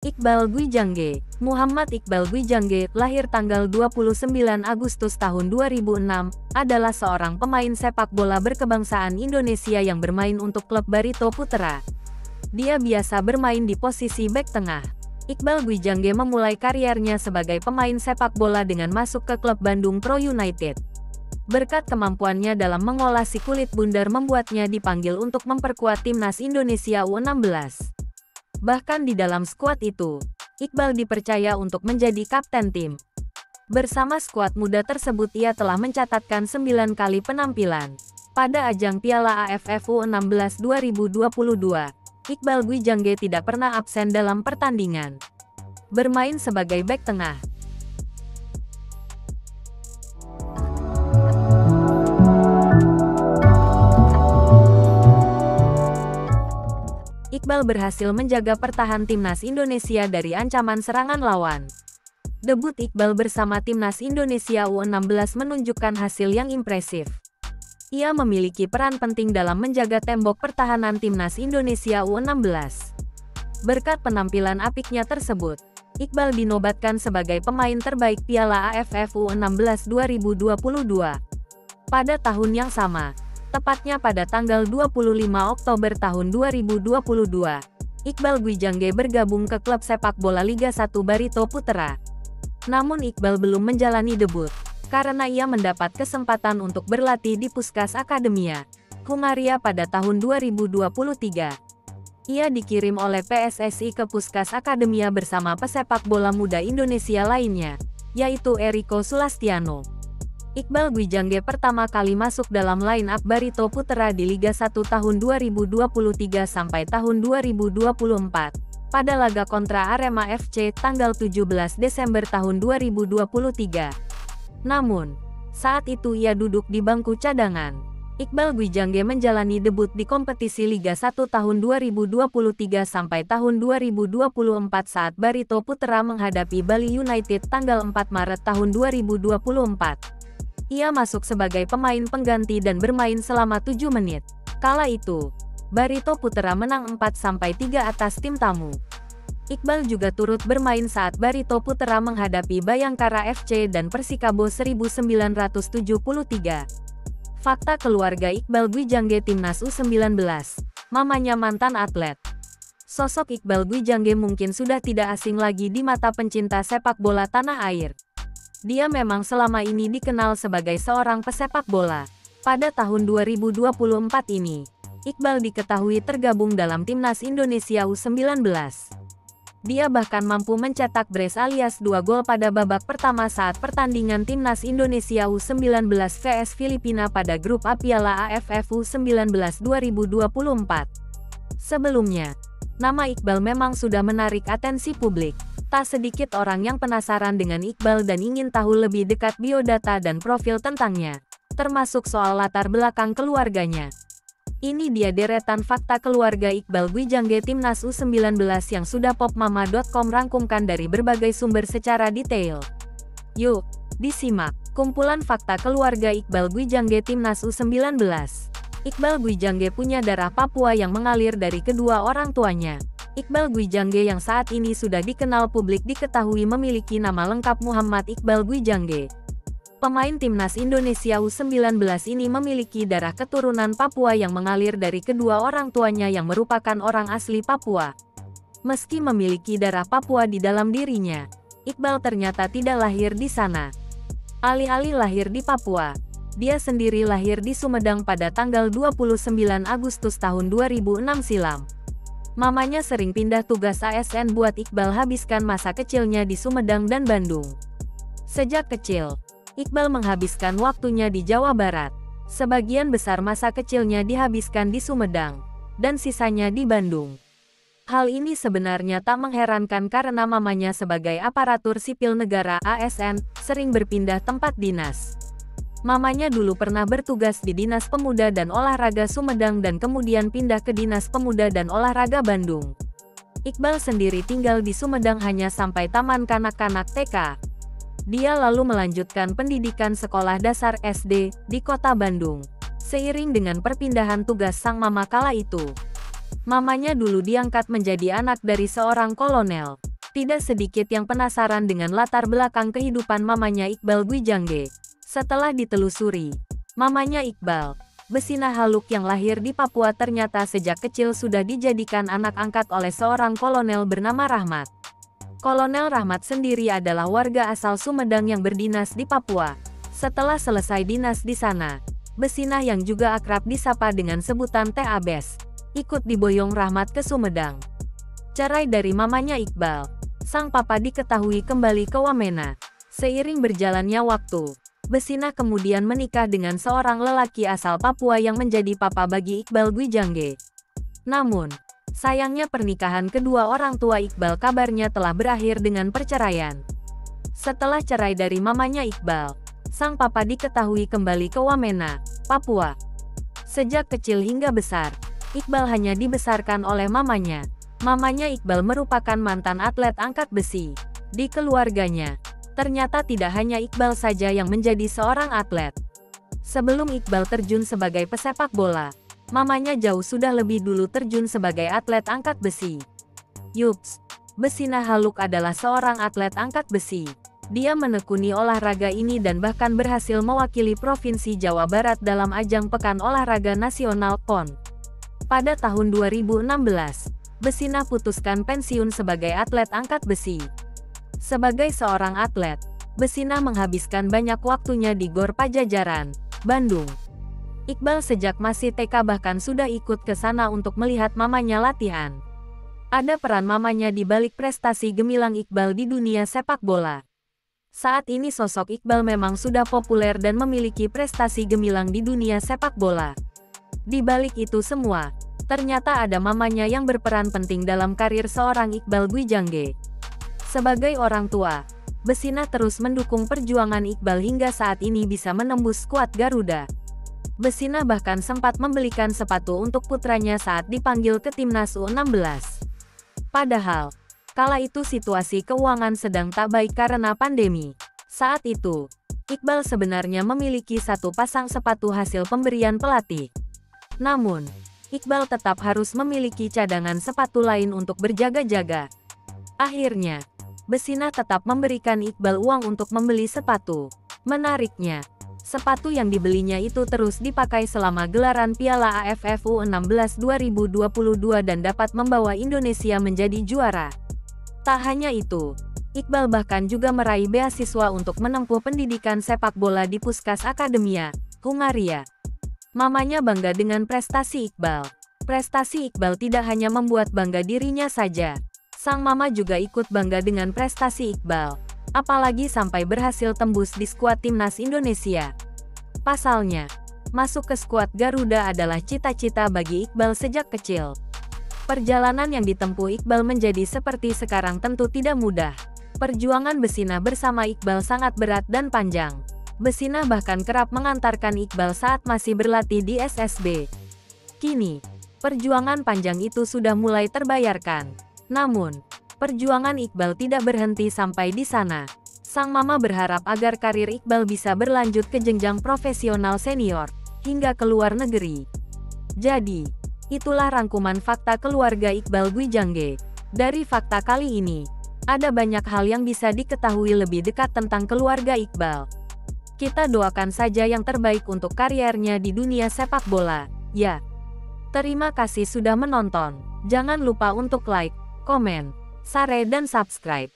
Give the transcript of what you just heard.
Iqbal Gwijangge. Muhammad Iqbal Gwijangge, lahir tanggal 29 Agustus tahun 2006, adalah seorang pemain sepak bola berkebangsaan Indonesia yang bermain untuk klub Barito Putra. Dia biasa bermain di posisi bek tengah. Iqbal Gwijangge memulai kariernya sebagai pemain sepak bola dengan masuk ke klub Bandung Pro United. Berkat kemampuannya dalam mengolah si kulit bundar membuatnya dipanggil untuk memperkuat timnas Indonesia U16. Bahkan di dalam skuad itu, Iqbal dipercaya untuk menjadi kapten tim. Bersama skuad muda tersebut ia telah mencatatkan 9 kali penampilan. Pada ajang Piala AFF U16 2022, Iqbal Gwijangge tidak pernah absen dalam pertandingan. Bermain sebagai bek tengah. Iqbal berhasil menjaga pertahanan timnas Indonesia dari ancaman serangan lawan. Debut Iqbal bersama timnas Indonesia U16 menunjukkan hasil yang impresif. Ia memiliki peran penting dalam menjaga tembok pertahanan timnas Indonesia U16. Berkat penampilan apiknya tersebut, Iqbal dinobatkan sebagai pemain terbaik Piala AFF U16 2022. Pada tahun yang sama, tepatnya pada tanggal 25 Oktober tahun 2022, Iqbal Gwijangge bergabung ke klub sepak bola Liga 1 Barito Putra. Namun Iqbal belum menjalani debut, karena ia mendapat kesempatan untuk berlatih di Puskas Akademia, Hungaria pada tahun 2023. Ia dikirim oleh PSSI ke Puskas Akademia bersama pesepak bola muda Indonesia lainnya, yaitu Eriko Sulastiano. Iqbal Gwijangge pertama kali masuk dalam line-up Barito Putra di Liga 1 tahun 2023 sampai tahun 2024, pada laga kontra Arema FC tanggal 17 Desember tahun 2023. Namun, saat itu ia duduk di bangku cadangan. Iqbal Gwijangge menjalani debut di kompetisi Liga 1 tahun 2023 sampai tahun 2024 saat Barito Putra menghadapi Bali United tanggal 4 Maret tahun 2024. Ia masuk sebagai pemain pengganti dan bermain selama 7 menit. Kala itu, Barito Putra menang 4-3 atas tim tamu. Iqbal juga turut bermain saat Barito Putra menghadapi Bayangkara FC dan Persikabo 1973. Fakta keluarga Iqbal Gwijangge timnas U19. Mamanya mantan atlet. Sosok Iqbal Gwijangge mungkin sudah tidak asing lagi di mata pencinta sepak bola tanah air. Dia memang selama ini dikenal sebagai seorang pesepak bola. Pada tahun 2024 ini, Iqbal diketahui tergabung dalam timnas Indonesia U19. Dia bahkan mampu mencetak brace alias 2 gol pada babak pertama saat pertandingan timnas Indonesia U19 vs Filipina pada grup A Piala AFF U19 2024. Sebelumnya, nama Iqbal memang sudah menarik atensi publik. Tak sedikit orang yang penasaran dengan Iqbal dan ingin tahu lebih dekat biodata dan profil tentangnya, termasuk soal latar belakang keluarganya. Ini dia deretan fakta keluarga Iqbal Gwijangge timnas U19 yang sudah popmama.com rangkumkan dari berbagai sumber secara detail. Yuk, disimak kumpulan fakta keluarga Iqbal Gwijangge timnas U19. Iqbal Gwijangge punya darah Papua yang mengalir dari kedua orang tuanya. Iqbal Gwijangge yang saat ini sudah dikenal publik diketahui memiliki nama lengkap Muhammad Iqbal Gwijangge. Pemain timnas Indonesia U19 ini memiliki darah keturunan Papua yang mengalir dari kedua orang tuanya yang merupakan orang asli Papua. Meski memiliki darah Papua di dalam dirinya, Iqbal ternyata tidak lahir di sana. Alih-alih lahir di Papua, dia sendiri lahir di Sumedang pada tanggal 29 Agustus tahun 2006 silam. Mamanya sering pindah tugas ASN buat Iqbal habiskan masa kecilnya di Sumedang dan Bandung. Sejak kecil, Iqbal menghabiskan waktunya di Jawa Barat. Sebagian besar masa kecilnya dihabiskan di Sumedang, dan sisanya di Bandung. Hal ini sebenarnya tak mengherankan karena mamanya sebagai aparatur sipil negara ASN, sering berpindah tempat dinas. Mamanya dulu pernah bertugas di Dinas Pemuda dan Olahraga Sumedang dan kemudian pindah ke Dinas Pemuda dan Olahraga Bandung. Iqbal sendiri tinggal di Sumedang hanya sampai taman kanak-kanak TK. Dia lalu melanjutkan pendidikan sekolah dasar SD di kota Bandung. Seiring dengan perpindahan tugas sang mama kala itu, Mamanya dulu diangkat menjadi anak dari seorang kolonel. Tidak sedikit yang penasaran dengan latar belakang kehidupan mamanya Iqbal Gwijangge. Setelah ditelusuri, mamanya Iqbal, Besina Haluk yang lahir di Papua ternyata sejak kecil sudah dijadikan anak angkat oleh seorang kolonel bernama Rahmat. Kolonel Rahmat sendiri adalah warga asal Sumedang yang berdinas di Papua. Setelah selesai dinas di sana, Besina yang juga akrab disapa dengan sebutan Teh Abes, ikut diboyong Rahmat ke Sumedang. Cerai dari mamanya Iqbal, sang papa diketahui kembali ke Wamena. Seiring berjalannya waktu, Besina kemudian menikah dengan seorang lelaki asal Papua yang menjadi papa bagi Iqbal Gwijangge. Namun, sayangnya pernikahan kedua orang tua Iqbal kabarnya telah berakhir dengan perceraian. Setelah cerai dari mamanya Iqbal, sang papa diketahui kembali ke Wamena, Papua. Sejak kecil hingga besar, Iqbal hanya dibesarkan oleh mamanya. Mamanya Iqbal merupakan mantan atlet angkat besi. Di keluarganya, ternyata tidak hanya Iqbal saja yang menjadi seorang atlet. Sebelum Iqbal terjun sebagai pesepak bola, mamanya jauh sudah lebih dulu terjun sebagai atlet angkat besi. Yups, Besina Haluk adalah seorang atlet angkat besi. Dia menekuni olahraga ini dan bahkan berhasil mewakili Provinsi Jawa Barat dalam ajang Pekan Olahraga Nasional PON. Pada tahun 2016, Besina putuskan pensiun sebagai atlet angkat besi. Sebagai seorang atlet, Besina menghabiskan banyak waktunya di Gor Pajajaran, Bandung. Iqbal sejak masih TK bahkan sudah ikut ke sana untuk melihat mamanya latihan. Ada peran mamanya di balik prestasi gemilang Iqbal di dunia sepak bola. Saat ini sosok Iqbal memang sudah populer dan memiliki prestasi gemilang di dunia sepak bola. Di balik itu semua, ternyata ada mamanya yang berperan penting dalam karir seorang Iqbal Gwijangge. Sebagai orang tua, Besina terus mendukung perjuangan Iqbal hingga saat ini bisa menembus skuad Garuda. Besina bahkan sempat membelikan sepatu untuk putranya saat dipanggil ke timnas U16. Padahal, kala itu situasi keuangan sedang tak baik karena pandemi. Saat itu, Iqbal sebenarnya memiliki satu pasang sepatu hasil pemberian pelatih. Namun, Iqbal tetap harus memiliki cadangan sepatu lain untuk berjaga-jaga. Akhirnya, Besina tetap memberikan Iqbal uang untuk membeli sepatu. Menariknya, sepatu yang dibelinya itu terus dipakai selama gelaran Piala AFF U16 2022 dan dapat membawa Indonesia menjadi juara. Tak hanya itu, Iqbal bahkan juga meraih beasiswa untuk menempuh pendidikan sepak bola di Puskas Akademia, Hungaria. Mamanya bangga dengan prestasi Iqbal. Prestasi Iqbal tidak hanya membuat bangga dirinya saja. Sang mama juga ikut bangga dengan prestasi Iqbal. Apalagi sampai berhasil tembus di skuad timnas Indonesia. Pasalnya, masuk ke skuad Garuda adalah cita-cita bagi Iqbal sejak kecil. Perjalanan yang ditempuh Iqbal menjadi seperti sekarang tentu tidak mudah. Perjuangan Besina bersama Iqbal sangat berat dan panjang. Besina bahkan kerap mengantarkan Iqbal saat masih berlatih di SSB. Kini, perjuangan panjang itu sudah mulai terbayarkan. Namun, perjuangan Iqbal tidak berhenti sampai di sana. Sang mama berharap agar karir Iqbal bisa berlanjut ke jenjang profesional senior, hingga ke luar negeri. Jadi, itulah rangkuman fakta keluarga Iqbal Gwijangge. Dari fakta kali ini, ada banyak hal yang bisa diketahui lebih dekat tentang keluarga Iqbal. Kita doakan saja yang terbaik untuk kariernya di dunia sepak bola, ya. Terima kasih sudah menonton. Jangan lupa untuk like, komen, share dan subscribe.